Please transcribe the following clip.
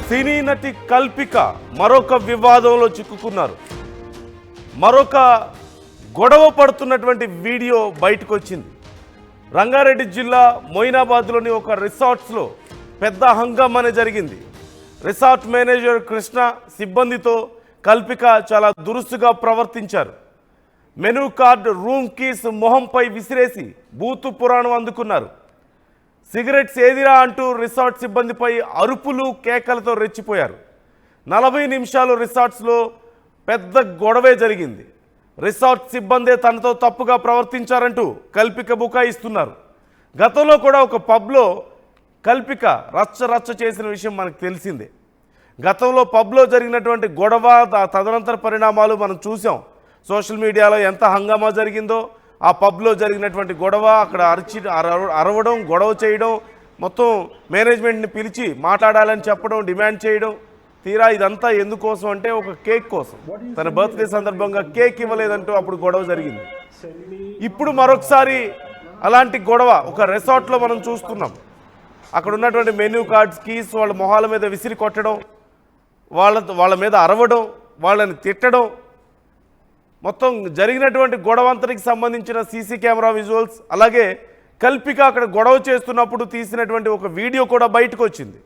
సినీ నటి కల్పిక మరొక వివాదంలో చిక్కుకున్నారు. మరొక గొడవ పడుతున్నటువంటి వీడియో బయటకు వచ్చింది. రంగారెడ్డి జిల్లా మొయినాబాద్లోని ఒక రిసార్ట్స్లో పెద్ద హంగామానే జరిగింది. రిసార్ట్ మేనేజర్ కృష్ణ సిబ్బందితో కల్పిక చాలా దురుసుగా ప్రవర్తించారు. మెనూ కార్డు, రూమ్ కీస్ మొహంపై విసిరేసి బూతు పురాణం అందుకున్నారు. సిగరెట్స్ ఏదిరా అంటూ రిసార్ట్ సిబ్బందిపై అరుపులు కేకలతో రెచ్చిపోయారు. 40 నిమిషాలు రిసార్ట్స్లో పెద్ద గొడవే జరిగింది. రిసార్ట్ సిబ్బందే తనతో తప్పుగా ప్రవర్తించారంటూ కల్పిక బుకాయిస్తున్నారు. గతంలో కూడా ఒక పబ్లో కల్పిక రచ్చ చేసిన విషయం మనకు తెలిసిందే. గతంలో పబ్లో జరిగినటువంటి గొడవ, తదనంతర పరిణామాలు మనం చూసాం. సోషల్ మీడియాలో ఎంత హంగామా జరిగిందో, ఆ పబ్లో జరిగినటువంటి గొడవ, అక్కడ అరవడం, గొడవ చేయడం, మొత్తం మేనేజ్మెంట్ని పిలిచి మాట్లాడాలని చెప్పడం, డిమాండ్ చేయడం. తీరా ఇదంతా ఎందుకోసం అంటే ఒక కేక్ కోసం. తన బర్త్డే సందర్భంగా కేక్ ఇవ్వలేదంటూ అప్పుడు గొడవ జరిగింది. ఇప్పుడు మరొకసారి అలాంటి గొడవ ఒక రిసార్ట్లో మనం చూస్తున్నాం. అక్కడ ఉన్నటువంటి మెనూ కార్డ్స్, కీస్ వాళ్ళ మొహాల మీద విసిరి కొట్టడం, వాళ్ళ మీద అరవడం, వాళ్ళని తిట్టడం, మొత్తం జరిగినటువంటి గొడవంతరికి సంబంధించిన సీసీ కెమెరా విజువల్స్, అలాగే కల్పిక అక్కడ గొడవ చేస్తున్నప్పుడు తీసినటువంటి ఒక వీడియో కూడా బయటకు వచ్చింది.